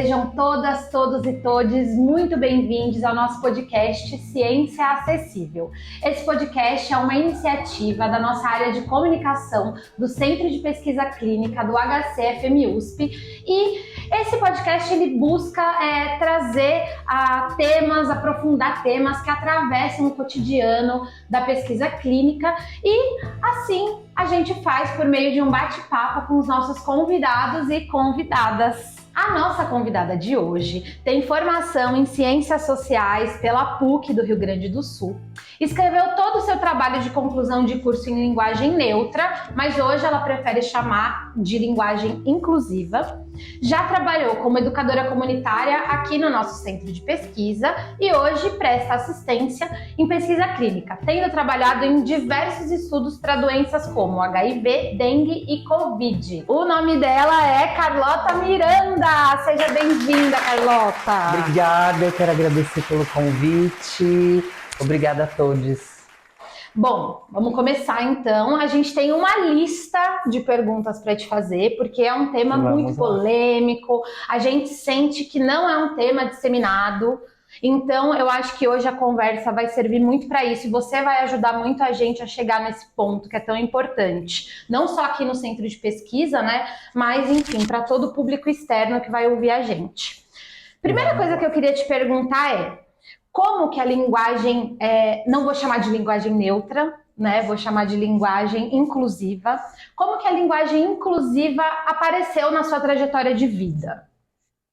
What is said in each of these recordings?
Sejam todas, todos e todes muito bem-vindos ao nosso podcast Ciência Acessível. Esse podcast é uma iniciativa da nossa área de comunicação do Centro de Pesquisa Clínica do HCFM USP e esse podcast ele busca trazer temas, aprofundar temas que atravessam o cotidiano da pesquisa clínica e assim a gente faz por meio de um bate-papo com os nossos convidados e convidadas. A nossa convidada de hoje tem formação em Ciências Sociais pela PUC do Rio Grande do Sul. Escreveu todo o seu trabalho de conclusão de curso em linguagem neutra, mas hoje ela prefere chamar de linguagem inclusiva. Já trabalhou como educadora comunitária aqui no nosso centro de pesquisa e hoje presta assistência em pesquisa clínica, tendo trabalhado em diversos estudos para doenças como HIV, dengue e Covid. O nome dela é Carlota Miranda. Seja bem-vinda, Carlota. Obrigada, eu quero agradecer pelo convite. Obrigada a todos. Bom, vamos começar então. A gente tem uma lista de perguntas para te fazer, porque é um tema muito polêmico. A gente sente que não é um tema disseminado. Então, eu acho que hoje a conversa vai servir muito para isso. E você vai ajudar muito a gente a chegar nesse ponto que é tão importante. Não só aqui no centro de pesquisa, né? Mas, enfim, para todo o público externo que vai ouvir a gente. Primeira coisa que eu queria te perguntar é: como que a linguagem, não vou chamar de linguagem neutra, né? Vou chamar de linguagem inclusiva. Como que a linguagem inclusiva apareceu na sua trajetória de vida?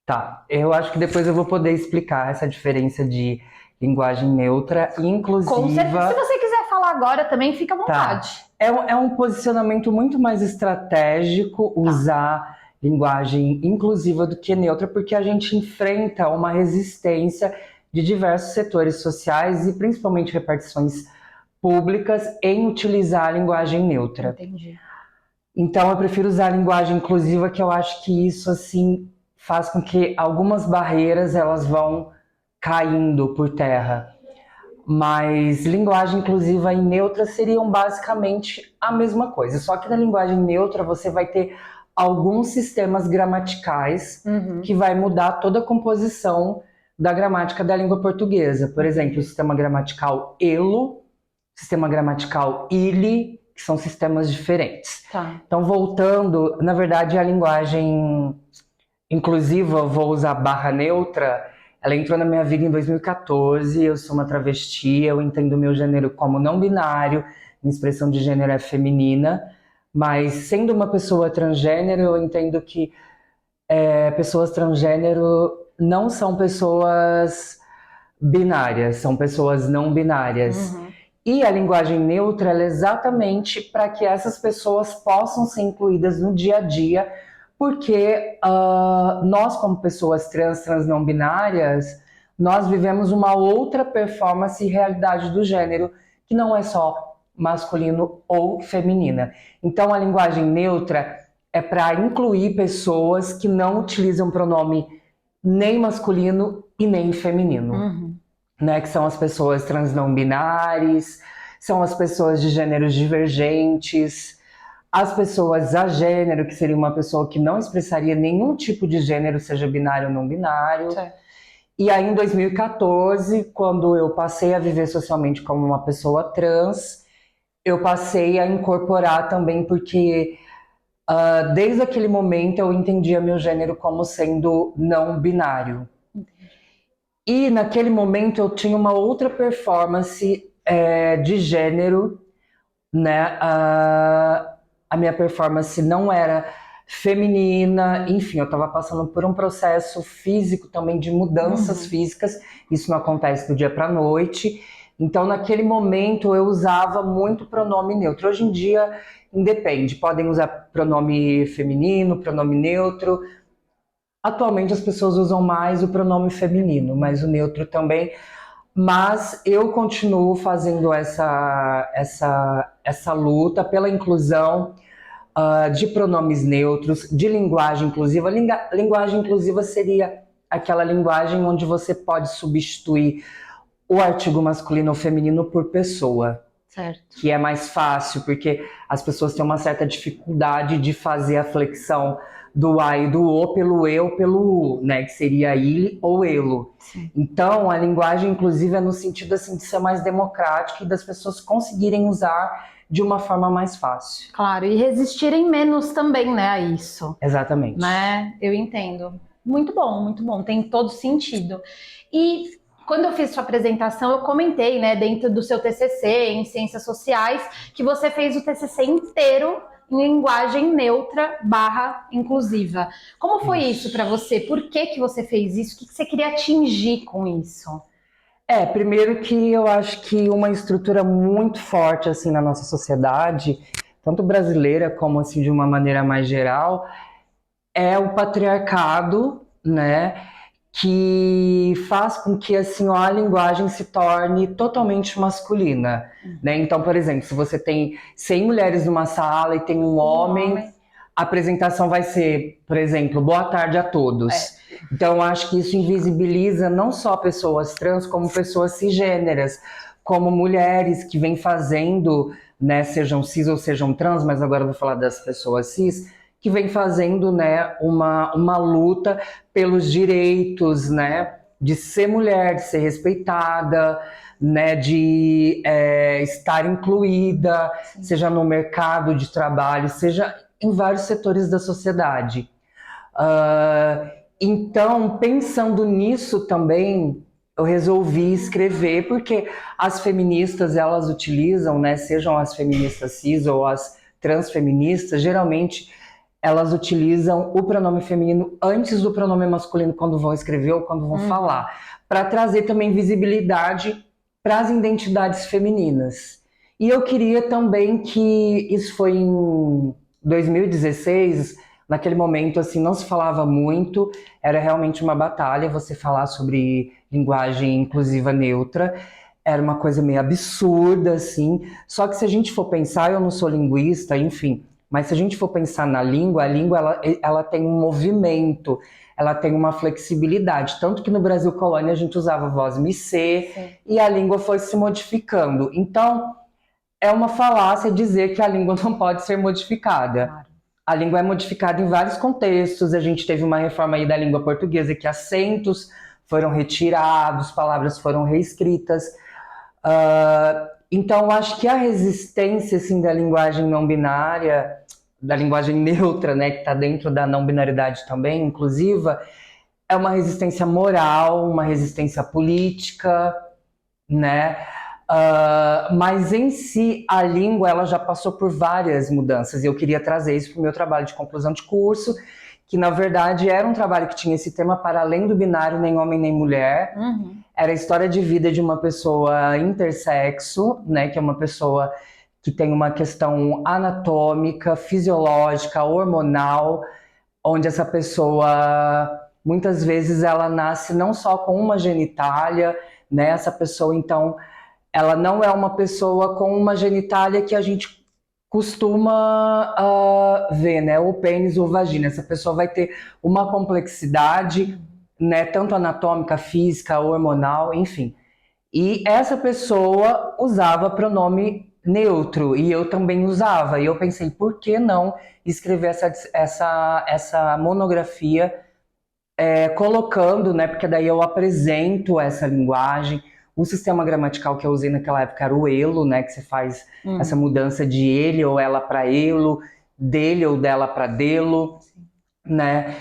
Tá, eu acho que depois eu vou poder explicar essa diferença de linguagem neutra e inclusiva. Com certeza. Se você quiser falar agora também, fica à vontade. Tá. É um posicionamento muito mais estratégico usar linguagem inclusiva do que neutra, porque a gente enfrenta uma resistência de diversos setores sociais e principalmente repartições públicas em utilizar a linguagem neutra. Entendi. Então eu prefiro usar a linguagem inclusiva, que eu acho que isso assim faz com que algumas barreiras elas vão caindo por terra. Mas linguagem inclusiva e neutra seriam basicamente a mesma coisa, só que na linguagem neutra você vai ter alguns sistemas gramaticais que vai mudar toda a composição da gramática da língua portuguesa. Por exemplo, o sistema gramatical elo, sistema gramatical ile, que são sistemas diferentes. Tá. Então, voltando, na verdade, a linguagem inclusiva, eu vou usar barra neutra, ela entrou na minha vida em 2014, eu sou uma travesti, eu entendo meu gênero como não binário, minha expressão de gênero é feminina, mas sendo uma pessoa transgênero, eu entendo que pessoas transgênero não são pessoas binárias, são pessoas não binárias. E a linguagem neutra ela é exatamente para que essas pessoas possam ser incluídas no dia a dia, porque nós, como pessoas trans não binárias, nós vivemos uma outra performance e realidade do gênero, que não é só masculino ou feminina. Então a linguagem neutra é para incluir pessoas que não utilizam pronome nem masculino e nem feminino, né? Que são as pessoas trans não binárias, são as pessoas de gêneros divergentes, as pessoas agênero, que seria uma pessoa que não expressaria nenhum tipo de gênero, seja binário ou não binário. Certo. E aí em 2014, quando eu passei a viver socialmente como uma pessoa trans, eu passei a incorporar também, porque desde aquele momento eu entendia meu gênero como sendo não binário. E naquele momento eu tinha uma outra performance de gênero, né? A minha performance não era feminina, enfim, eu estava passando por um processo físico também de mudanças físicas, isso não acontece do dia para a noite. Então naquele momento eu usava muito pronome neutro. Hoje em dia independe, podem usar pronome feminino, pronome neutro. Atualmente as pessoas usam mais o pronome feminino, mas o neutro também. Mas eu continuo fazendo essa luta pela inclusão de pronomes neutros, de linguagem inclusiva. Linguagem inclusiva seria aquela linguagem onde você pode substituir o artigo masculino ou feminino por pessoa. Certo. que é mais fácil, porque as pessoas têm uma certa dificuldade de fazer a flexão do A e do O pelo E ou pelo U, né? Que seria ele ou elo. Sim. Então, a linguagem, inclusive, é no sentido assim, de ser mais democrática e das pessoas conseguirem usar de uma forma mais fácil. Claro, e resistirem menos também, né, a isso. Exatamente. Né? Eu entendo. Muito bom, tem todo sentido. E quando eu fiz sua apresentação, eu comentei, né, dentro do seu TCC em Ciências Sociais, que você fez o TCC inteiro em linguagem neutra / inclusiva. Como foi isso para você? Por que você fez isso? O que você queria atingir com isso? Primeiro que eu acho que uma estrutura muito forte assim na nossa sociedade, tanto brasileira como assim de uma maneira mais geral, é o patriarcado, né, que faz com que assim a linguagem se torne totalmente masculina, né? Então, por exemplo, se você tem 100 mulheres numa sala e tem um homem, a apresentação vai ser, por exemplo, boa tarde a todos. Então, eu acho que isso invisibiliza não só pessoas trans, como pessoas cisgêneras, como mulheres que vêm fazendo, né, sejam cis ou sejam trans, mas agora eu vou falar das pessoas cis, que vem fazendo, né, uma luta pelos direitos, né, de ser mulher, de ser respeitada, né, de estar incluída, seja no mercado de trabalho, seja em vários setores da sociedade. Então, pensando nisso também, eu resolvi escrever, porque as feministas, elas utilizam, né, sejam as feministas cis ou as transfeministas, geralmente elas utilizam o pronome feminino antes do pronome masculino quando vão escrever ou quando vão falar, para trazer também visibilidade para as identidades femininas. E eu queria também que isso foi em 2016, naquele momento assim não se falava muito, era realmente uma batalha você falar sobre linguagem inclusiva neutra. Era uma coisa meio absurda, assim. Só que se a gente for pensar, eu não sou linguista, enfim, mas se a gente for pensar na língua, a língua ela tem um movimento, ela tem uma flexibilidade. Tanto que no Brasil colônia a gente usava voz micê e a língua foi se modificando. Então, é uma falácia dizer que a língua não pode ser modificada. Claro. A língua é modificada em vários contextos. A gente teve uma reforma aí da língua portuguesa que acentos foram retirados, palavras foram reescritas. Então, eu acho que a resistência assim, da linguagem não binária, da linguagem neutra, né, que está dentro da não binaridade também, inclusiva, é uma resistência moral, uma resistência política, né? Mas em si, a língua ela já passou por várias mudanças e eu queria trazer isso para o meu trabalho de conclusão de curso, que na verdade era um trabalho que tinha esse tema para além do binário, nem homem nem mulher. Era a história de vida de uma pessoa intersexo, né, que é uma pessoa que tem uma questão anatômica, fisiológica, hormonal, onde essa pessoa, muitas vezes, ela nasce não só com uma genitália, né, essa pessoa, então, ela não é uma pessoa com uma genitália que a gente costuma ver, né, o pênis ou vagina. Essa pessoa vai ter uma complexidade, né, tanto anatômica, física, hormonal, enfim. E essa pessoa usava pronome neutro e eu também usava. E eu pensei, por que não escrever essa monografia colocando, né? Porque daí eu apresento essa linguagem. O sistema gramatical que eu usei naquela época era o elo, né? Que você faz essa mudança de ele ou ela para elo, dele ou dela para delo, né?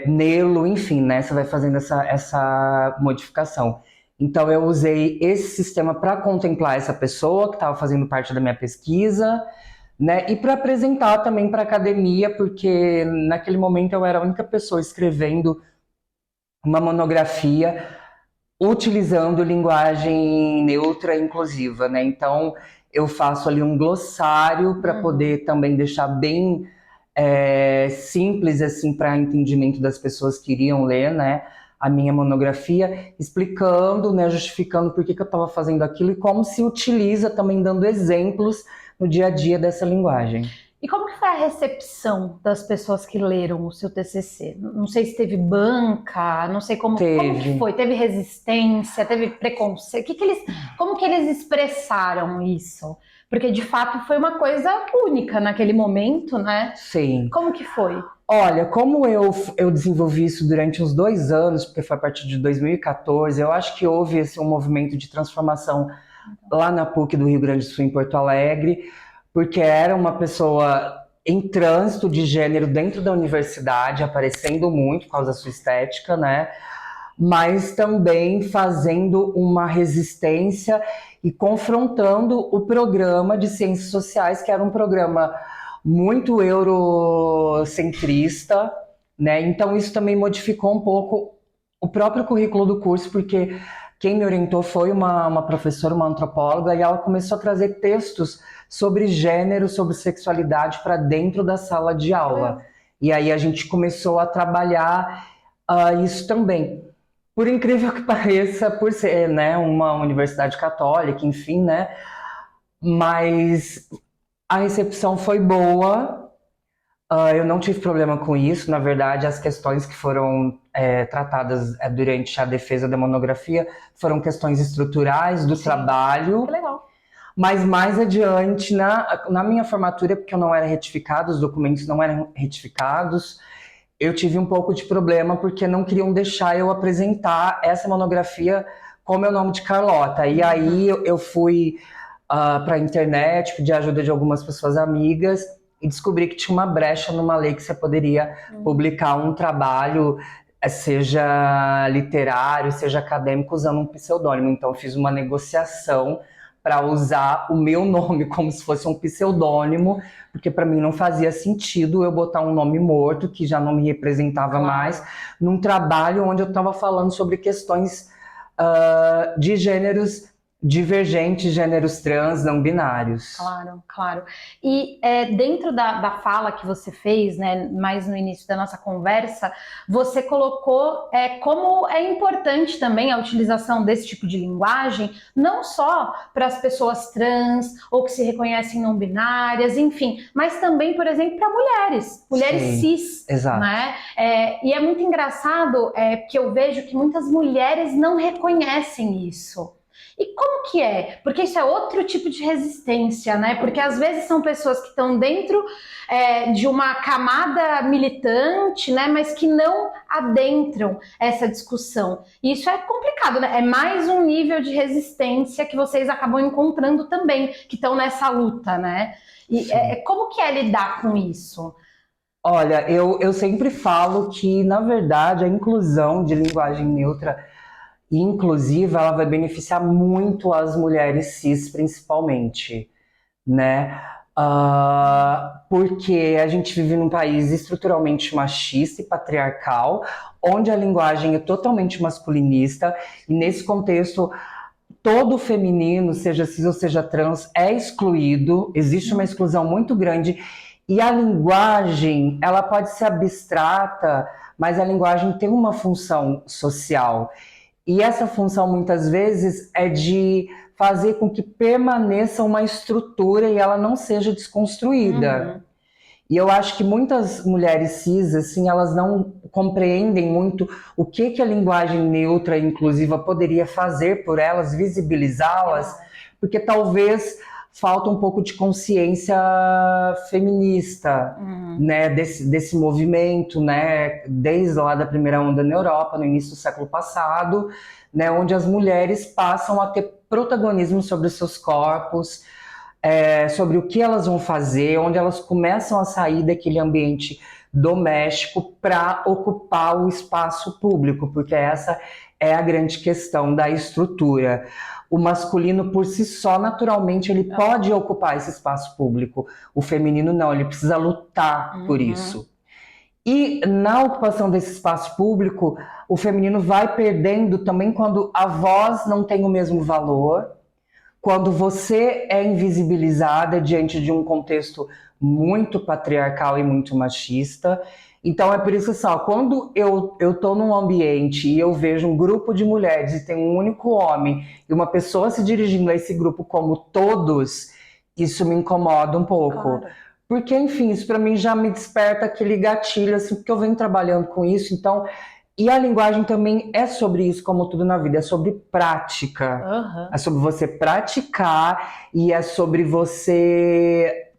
Nelo, enfim, né? Você vai fazendo essa modificação. Então eu usei esse sistema para contemplar essa pessoa que estava fazendo parte da minha pesquisa, né? E para apresentar também para a academia, porque naquele momento eu era a única pessoa escrevendo uma monografia utilizando linguagem neutra e inclusiva, né? Então eu faço ali um glossário para poder também deixar bem simples assim para entendimento das pessoas que iriam ler, né? A minha monografia, explicando, né, justificando por que eu estava fazendo aquilo e como se utiliza também dando exemplos no dia a dia dessa linguagem. E como que foi a recepção das pessoas que leram o seu TCC? Não sei se teve banca, não sei como que foi. Teve resistência, teve preconceito? Como que eles expressaram isso? Porque de fato foi uma coisa única naquele momento, né? Sim. Como que foi? Olha, como eu desenvolvi isso durante uns 2 anos, porque foi a partir de 2014, eu acho que houve um movimento de transformação lá na PUC do Rio Grande do Sul, em Porto Alegre, porque era uma pessoa em trânsito de gênero dentro da universidade, aparecendo muito por causa da sua estética, né? Mas também fazendo uma resistência e confrontando o programa de Ciências Sociais, que era um programa muito eurocentrista, né? Então isso também modificou um pouco o próprio currículo do curso, porque quem me orientou foi uma professora, uma antropóloga, e ela começou a trazer textos sobre gênero, sobre sexualidade para dentro da sala de aula. E aí a gente começou a trabalhar isso também. Por incrível que pareça, por ser, né, uma universidade católica, enfim, né? Mas a recepção foi boa, eu não tive problema com isso. Na verdade, as questões que foram tratadas durante a defesa da monografia foram questões estruturais do trabalho. Que legal. Mas mais adiante, na minha formatura, porque eu não era retificado, os documentos não eram retificados, eu tive um pouco de problema porque não queriam deixar eu apresentar essa monografia com o meu nome de Carlota. E aí eu fui para a internet, pedi ajuda de algumas pessoas amigas e descobri que tinha uma brecha numa lei que você poderia publicar um trabalho, seja literário, seja acadêmico, usando um pseudônimo. Então eu fiz uma negociação para usar o meu nome como se fosse um pseudônimo, porque para mim não fazia sentido eu botar um nome morto, que já não me representava mais, num trabalho onde eu estava falando sobre questões de gêneros divergentes, gêneros trans, não binários. Claro, claro. E dentro da fala que você fez, né, mais no início da nossa conversa, você colocou como é importante também a utilização desse tipo de linguagem, não só para as pessoas trans ou que se reconhecem não binárias, enfim, mas também, por exemplo, para mulheres Sim, cis, exato. Né? E é muito engraçado que eu vejo que muitas mulheres não reconhecem isso. E como que é? Porque isso é outro tipo de resistência, né? Porque às vezes são pessoas que estão dentro de uma camada militante, né? Mas que não adentram essa discussão. E isso é complicado, né? É mais um nível de resistência que vocês acabam encontrando também, que estão nessa luta, né? E como que é lidar com isso? Olha, eu sempre falo que, na verdade, a inclusão de linguagem neutra e inclusiva, ela vai beneficiar muito as mulheres cis, principalmente, né? Porque a gente vive num país estruturalmente machista e patriarcal, onde a linguagem é totalmente masculinista, e nesse contexto, todo feminino, seja cis ou seja trans, é excluído, existe uma exclusão muito grande, e a linguagem, ela pode ser abstrata, mas a linguagem tem uma função social. E essa função, muitas vezes, é de fazer com que permaneça uma estrutura e ela não seja desconstruída. E eu acho que muitas mulheres cis, assim, elas não compreendem muito o que a linguagem neutra e inclusiva poderia fazer por elas, visibilizá-las, porque talvez falta um pouco de consciência feminista, né, desse movimento, né, desde lá da primeira onda na Europa, no início do século passado, né, onde as mulheres passam a ter protagonismo sobre os seus corpos, sobre o que elas vão fazer, onde elas começam a sair daquele ambiente doméstico para ocupar o espaço público, porque essa é a grande questão da estrutura. O masculino, por si só, naturalmente, ele pode ocupar esse espaço público. O feminino não, ele precisa lutar por isso. E na ocupação desse espaço público, o feminino vai perdendo também quando a voz não tem o mesmo valor, quando você é invisibilizada diante de um contexto muito patriarcal e muito machista. Então é por isso só, quando eu estou num ambiente e eu vejo um grupo de mulheres e tem um único homem e uma pessoa se dirigindo a esse grupo como todos, isso me incomoda um pouco. Claro. Porque, enfim, isso para mim já me desperta aquele gatilho, assim, porque eu venho trabalhando com isso, então... E a linguagem também é sobre isso, como tudo na vida, é sobre prática. Aham. É sobre você praticar e é sobre você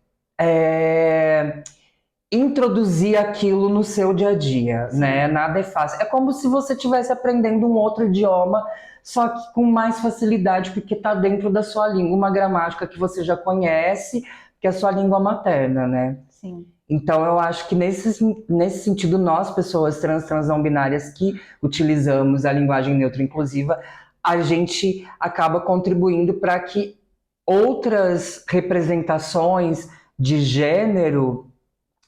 introduzir aquilo no seu dia a dia, né? Nada é fácil. É como se você estivesse aprendendo um outro idioma, só que com mais facilidade, porque está dentro da sua língua, uma gramática que você já conhece, que é a sua língua materna, né? Sim. Então, eu acho que nesse sentido, nós, pessoas trans não binárias que utilizamos a linguagem neutra inclusiva, a gente acaba contribuindo para que outras representações de gênero,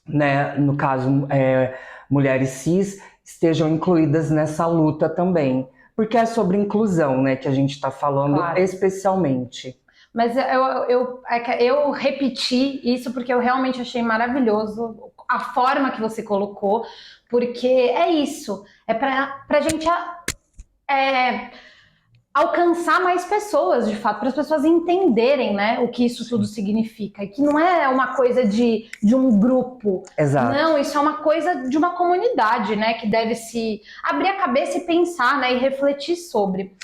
né, no caso, mulheres cis, estejam incluídas nessa luta também. Porque é sobre inclusão, né, que a gente está falando, Claro. especialmente. Mas eu repeti isso porque eu realmente achei maravilhoso a forma que você colocou, porque é isso, é pra gente alcançar mais pessoas, de fato, para as pessoas entenderem, né, o que isso tudo significa, e que não é uma coisa de um grupo. Exato. Não, isso é uma coisa de uma comunidade, né, que deve se abrir a cabeça e pensar, né, e refletir sobre.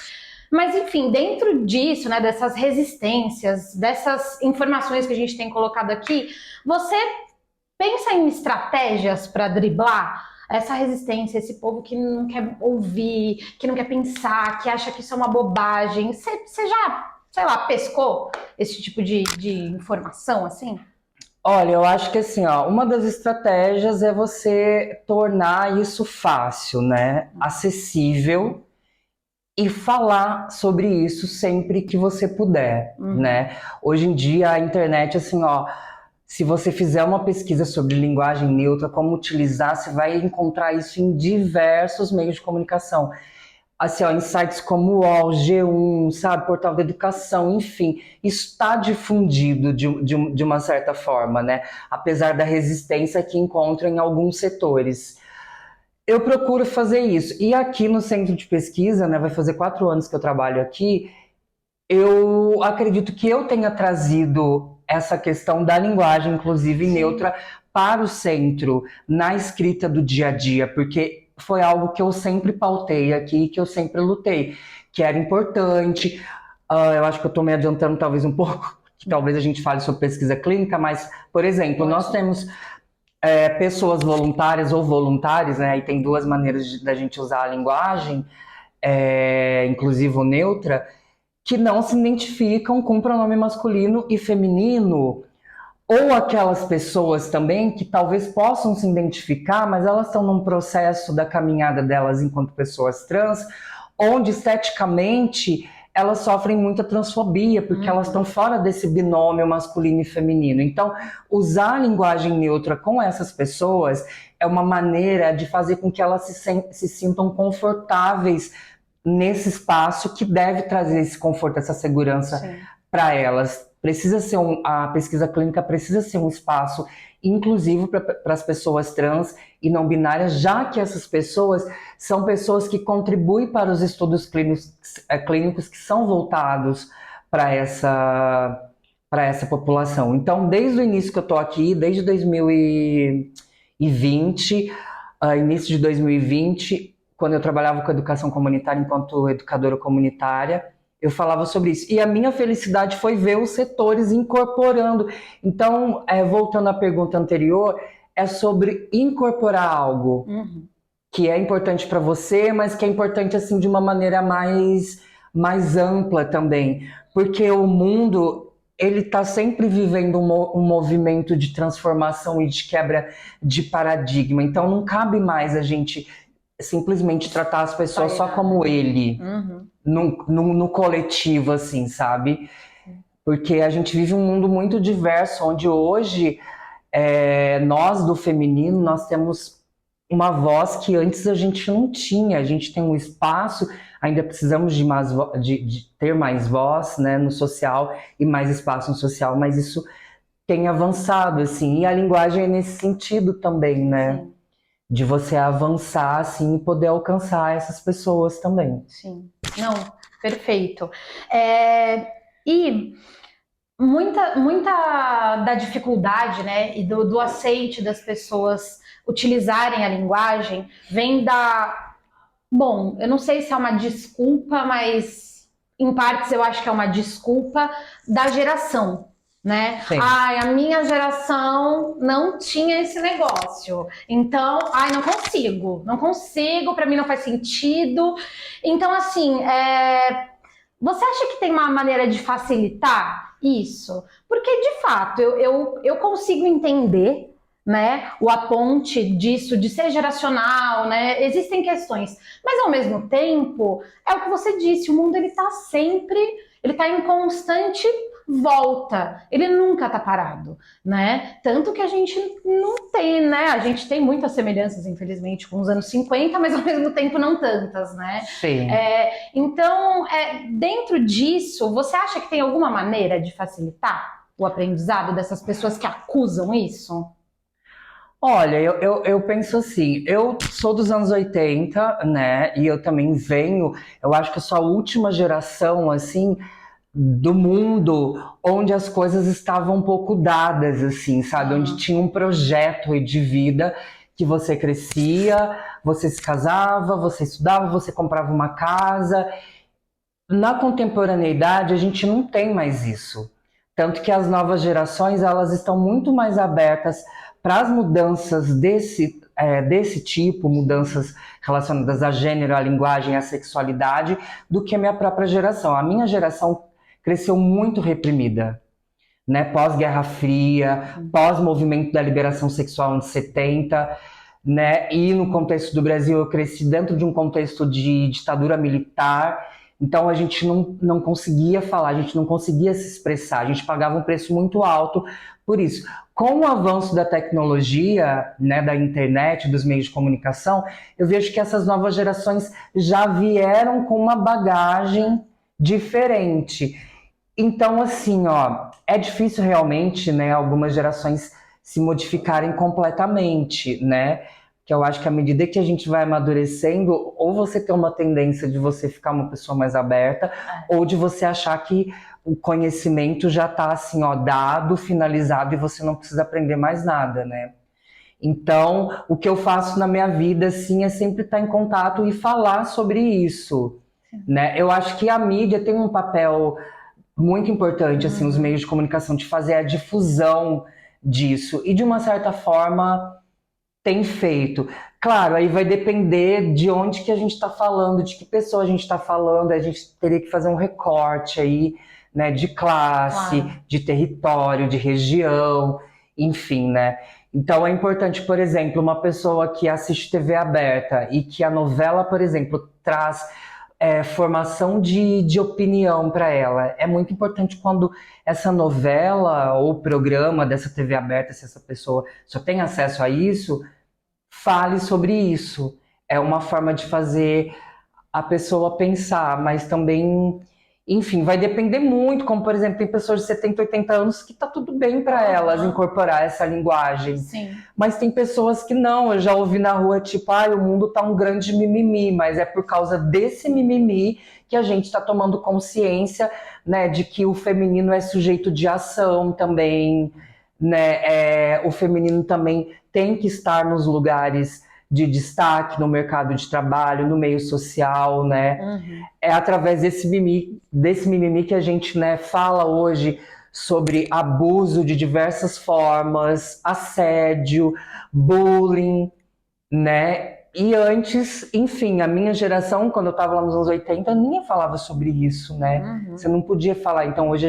Mas, enfim, dentro disso, né, dessas resistências, dessas informações que a gente tem colocado aqui, você pensa em estratégias para driblar essa resistência, esse povo que não quer ouvir, que não quer pensar, que acha que isso é uma bobagem? Você já, sei lá, pescou esse tipo de informação, assim? Olha, eu acho que assim, ó, uma das estratégias é você tornar isso fácil, né? Acessível e falar sobre isso sempre que você puder, né? Hoje em dia a internet, assim, ó, se você fizer uma pesquisa sobre linguagem neutra, como utilizar, você vai encontrar isso em diversos meios de comunicação. Assim, ó, em sites como o UOL, G1, sabe, Portal da Educação, enfim, isso está difundido de uma certa forma, né? Apesar da resistência que encontra em alguns setores. Eu procuro fazer isso. E aqui no centro de pesquisa, né, vai fazer 4 anos que eu trabalho aqui, eu acredito que eu tenha trazido essa questão da linguagem, inclusive neutra, para o centro, na escrita do dia a dia, porque foi algo que eu sempre pautei aqui, que eu sempre lutei, que era importante. Eu acho que eu estou me adiantando talvez um pouco, que talvez a gente fale sobre pesquisa clínica, mas, por exemplo, nós temos pessoas voluntárias ou voluntários, né? E tem 2 maneiras da gente usar a linguagem, inclusive ou neutra, que não se identificam com pronome masculino e feminino, ou aquelas pessoas também que talvez possam se identificar, mas elas estão num processo da caminhada delas enquanto pessoas trans, onde esteticamente elas sofrem muita transfobia, porque elas estão fora desse binômio masculino e feminino. Então, usar a linguagem neutra com essas pessoas é uma maneira de fazer com que elas se sintam confortáveis nesse espaço que deve trazer esse conforto, essa segurança para elas. A pesquisa clínica precisa ser um espaço inclusivo para as pessoas trans e não binárias, já que essas pessoas são pessoas que contribuem para os estudos clínicos que são voltados para essa população. Então, desde o início que eu estou aqui, desde 2020, início de 2020, quando eu trabalhava com educação comunitária enquanto educadora comunitária, eu falava sobre isso. E a minha felicidade foi ver os setores incorporando. Então, voltando à pergunta anterior, é sobre incorporar algo que é importante para você, mas que é importante assim de uma maneira mais ampla também. Porque o mundo, ele está sempre vivendo um movimento de transformação e de quebra de paradigma. Então, não cabe mais a gente simplesmente tratar as pessoas só como ele, no coletivo, assim, sabe? Porque a gente vive um mundo muito diverso, onde hoje nós do feminino, nós temos uma voz que antes a gente não tinha. A gente tem um espaço, ainda precisamos de ter mais voz, né, no social e mais espaço no social, mas isso tem avançado, assim, e a linguagem é nesse sentido também, né? Sim. De você avançar, assim, e poder alcançar essas pessoas também. Sim. Não, perfeito. E muita da dificuldade, né, e do aceite das pessoas utilizarem a linguagem vem da... Bom, eu não sei se é uma desculpa, mas em partes eu acho que é uma desculpa da geração, né? Sim. Ai, a minha geração não tinha esse negócio. Então, ai, não consigo, pra mim não faz sentido. Então, assim, você acha que tem uma maneira de facilitar isso? Porque, de fato, eu consigo entender, né, o aponte disso, de ser geracional, né? Existem questões. Mas, ao mesmo tempo, é o que você disse, o mundo, ele tá em constante volta. Ele nunca tá parado, né? Tanto que a gente não tem, né? A gente tem muitas semelhanças, infelizmente, com os anos 50, mas, ao mesmo tempo, não tantas, né? Sim. Então, dentro disso, você acha que tem alguma maneira de facilitar o aprendizado dessas pessoas que acusam isso? Olha, eu penso assim, eu sou dos anos 80, né, e eu também venho, eu acho que eu sou a última geração, assim, do mundo onde as coisas estavam um pouco dadas, assim, sabe, onde tinha um projeto de vida que você crescia, você se casava, você estudava, você comprava uma casa. Na contemporaneidade, a gente não tem mais isso. Tanto que as novas gerações, elas estão muito mais abertas para as mudanças desse tipo, mudanças relacionadas a gênero, à linguagem, à sexualidade, do que a minha própria geração. A minha geração cresceu muito reprimida, né? Pós-Guerra Fria, pós-movimento da liberação sexual anos 70, né? E no contexto do Brasil, eu cresci dentro de um contexto de ditadura militar. Então a gente não conseguia falar, a gente não conseguia se expressar, a gente pagava um preço muito alto por isso. Com o avanço da tecnologia, né, da internet, dos meios de comunicação, eu vejo que essas novas gerações já vieram com uma bagagem diferente. Então, assim, ó, é difícil realmente, né, algumas gerações se modificarem completamente, né? Que eu acho que à medida que a gente vai amadurecendo, ou você tem uma tendência de você ficar uma pessoa mais aberta, ou de você achar que o conhecimento já está assim, ó, dado, finalizado, e você não precisa aprender mais nada, né? Então, o que eu faço na minha vida, assim, é sempre estar em contato e falar sobre isso, né? Eu acho que a mídia tem um papel muito importante, assim, os meios de comunicação, de fazer a difusão disso, e de uma certa forma tem feito. Claro, aí vai depender de onde que a gente está falando, de que pessoa a gente está falando, a gente teria que fazer um recorte aí, né, de classe, Claro. de território, de região, enfim, né? Então é importante, por exemplo, uma pessoa que assiste TV aberta e que a novela, por exemplo, traz formação de opinião para ela. É muito importante quando essa novela ou programa dessa TV aberta, se essa pessoa só tem acesso a isso, fale sobre isso. É uma forma de fazer a pessoa pensar, mas também, enfim, vai depender muito, como por exemplo, tem pessoas de 70, 80 anos que tá tudo bem para elas incorporar essa linguagem. Sim. Mas tem pessoas que não, eu já ouvi na rua, tipo, o mundo tá um grande mimimi, mas é por causa desse mimimi que a gente tá tomando consciência, né, de que o feminino é sujeito de ação também, né, o feminino também tem que estar nos lugares de destaque no mercado de trabalho, no meio social, né? É através desse mimimi que a gente, né, fala hoje sobre abuso de diversas formas, assédio, bullying, né? E antes, enfim, a minha geração, quando eu estava lá nos anos 80, ninguém falava sobre isso, né? Você não podia falar. Então hoje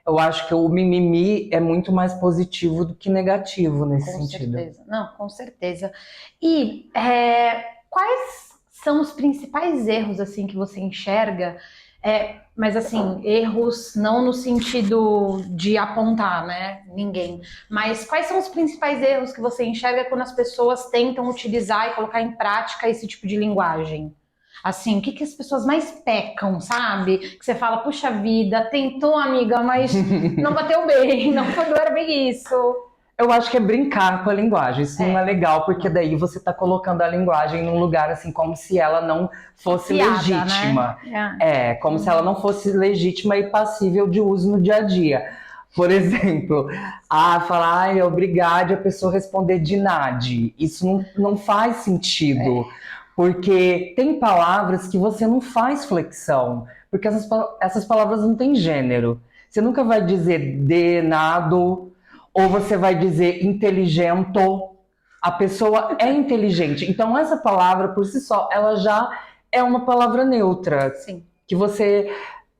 eu acho que o mimimi é muito mais positivo do que negativo nesse sentido. Com certeza. Não, com certeza. E quais são os principais erros assim que você enxerga? Mas assim, erros não no sentido de apontar, né? Ninguém. Mas quais são os principais erros que você enxerga quando as pessoas tentam utilizar e colocar em prática esse tipo de linguagem? Assim, o que as pessoas mais pecam, sabe? Que você fala, puxa vida, tentou, amiga, mas não bateu bem, não era bem isso. Eu acho que é brincar com a linguagem. Isso não é legal, porque daí você tá colocando a linguagem num lugar assim, como se ela não fosse legítima. Né? Como se ela não fosse legítima e passível de uso no dia a dia. Por exemplo, falar, ai, obrigado, e a pessoa responder de nada. Isso não faz sentido. Porque tem palavras que você não faz flexão. Porque essas palavras não têm gênero. Você nunca vai dizer de nado, ou você vai dizer inteligento. A pessoa é inteligente. Então, essa palavra, por si só, ela já é uma palavra neutra. Sim. Que você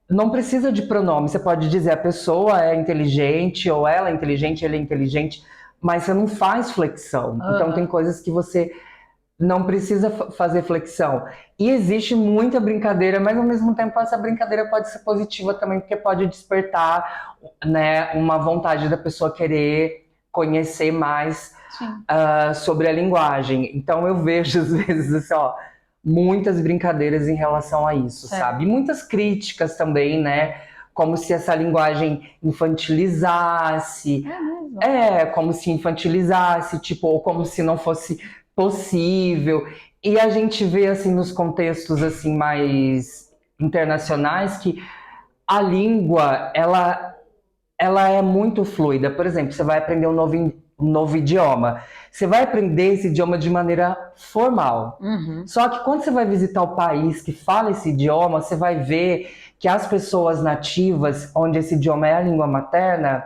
não precisa de pronome. Você pode dizer a pessoa é inteligente, ou ela é inteligente, ele é inteligente, mas você não faz flexão. Então, tem coisas que você não precisa fazer flexão. E existe muita brincadeira, mas ao mesmo tempo essa brincadeira pode ser positiva também, porque pode despertar, né, uma vontade da pessoa querer conhecer mais sobre a linguagem. Então eu vejo às vezes assim, muitas brincadeiras em relação a isso, sabe? E muitas críticas também, né? Como se essa linguagem infantilizasse. Como se infantilizasse, tipo, ou como se não fosse possível. E a gente vê assim nos contextos assim mais internacionais que a língua ela é muito fluida. Por exemplo, você vai aprender um novo idioma. Você vai aprender esse idioma de maneira formal. Só que quando você vai visitar o país que fala esse idioma, você vai ver que as pessoas nativas, onde esse idioma é a língua materna,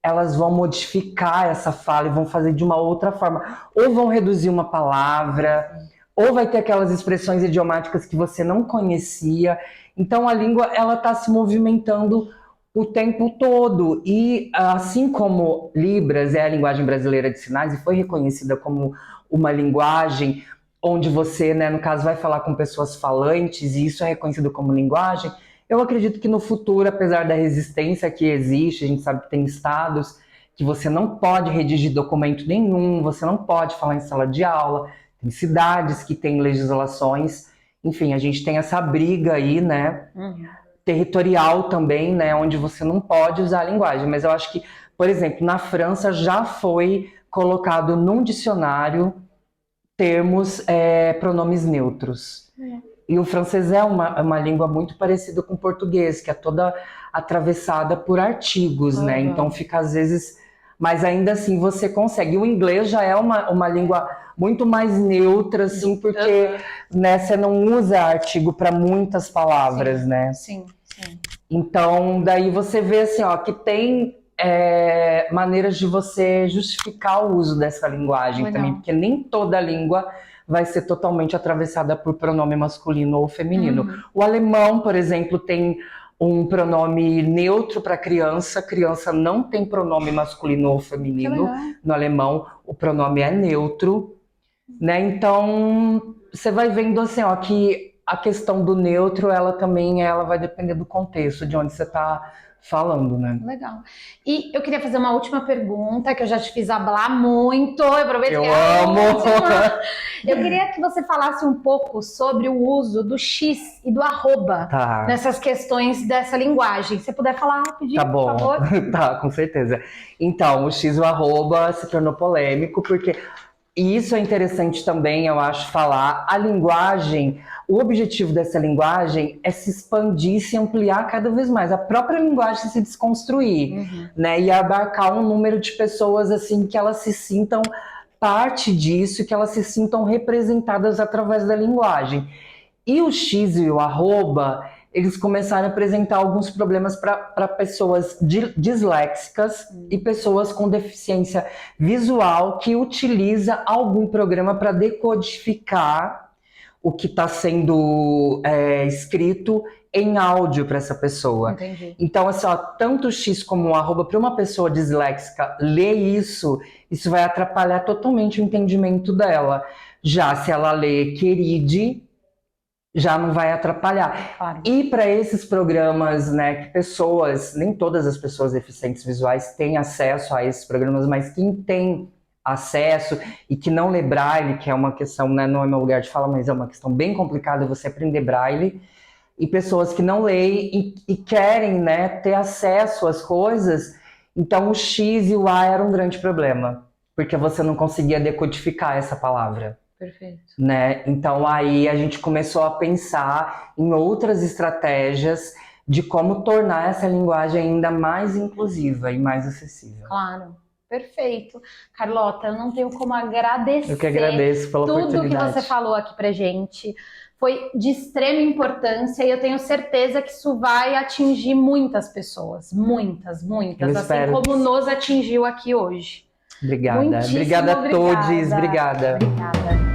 elas vão modificar essa fala e vão fazer de uma outra forma. Ou vão reduzir uma palavra, ou vai ter aquelas expressões idiomáticas que você não conhecia. Então a língua ela está se movimentando o tempo todo. E assim como Libras é a linguagem brasileira de sinais e foi reconhecida como uma linguagem onde você, né, no caso, vai falar com pessoas falantes e isso é reconhecido como linguagem, eu acredito que no futuro, apesar da resistência que existe, a gente sabe que tem estados que você não pode redigir documento nenhum, você não pode falar em sala de aula, tem cidades que têm legislações, enfim, a gente tem essa briga aí, né, territorial também, né, onde você não pode usar a linguagem, mas eu acho que, por exemplo, na França já foi colocado num dicionário termos pronomes neutros. E o francês é uma língua muito parecida com o português, que é toda atravessada por artigos, né? Então fica às vezes... Mas ainda assim você consegue. O inglês já é uma língua muito mais neutra, assim, porque né, você não usa artigo para muitas palavras, né? Sim. Então, daí você vê assim, que tem maneiras de você justificar o uso dessa linguagem também, porque nem toda língua vai ser totalmente atravessada por pronome masculino ou feminino. O alemão, por exemplo, tem um pronome neutro para criança. Criança não tem pronome masculino ou feminino. No alemão, o pronome é neutro, né? Então, você vai vendo assim, que a questão do neutro, ela também vai depender do contexto, de onde você está falando, né? Legal. E eu queria fazer uma última pergunta, que eu já te fiz falar muito, eu aproveito eu que é amo! Eu queria que você falasse um pouco sobre o uso do X e do arroba nessas questões dessa linguagem. Se você puder falar rapidinho, tá bom. por favor. Tá, com certeza. Então, o X e o arroba se tornou polêmico, porque... E isso é interessante também, eu acho, falar. A linguagem, o objetivo dessa linguagem é se expandir, se ampliar cada vez mais. A própria linguagem se desconstruir, né? E abarcar um número de pessoas, assim, que elas se sintam parte disso, que elas se sintam representadas através da linguagem. E o X e o arroba, eles começaram a apresentar alguns problemas para pessoas disléxicas e pessoas com deficiência visual que utiliza algum programa para decodificar o que está sendo escrito em áudio para essa pessoa. Entendi. Então, assim, tanto o X como o arroba, para uma pessoa disléxica ler isso vai atrapalhar totalmente o entendimento dela. Já se ela lê queride, já não vai atrapalhar. Claro. E para esses programas, né, que pessoas, nem todas as pessoas deficientes visuais têm acesso a esses programas, mas quem tem acesso e que não lê braille, que é uma questão, né, não é meu lugar de fala, mas é uma questão bem complicada você aprender braille, e pessoas que não leem e querem, né, ter acesso às coisas, então o X e o A era um grande problema, porque você não conseguia decodificar essa palavra. Perfeito. Né? Então aí a gente começou a pensar em outras estratégias de como tornar essa linguagem ainda mais inclusiva e mais acessível. Claro, perfeito. Carlota, eu não tenho como agradecer Eu que agradeço pela tudo oportunidade. que você falou aqui pra gente. Foi de extrema importância e eu tenho certeza que isso vai atingir muitas pessoas. Muitas, muitas. Eu Assim espero. como nos atingiu aqui hoje. Obrigada. Muitíssimo Obrigada a todos. obrigada. Obrigada. Obrigada.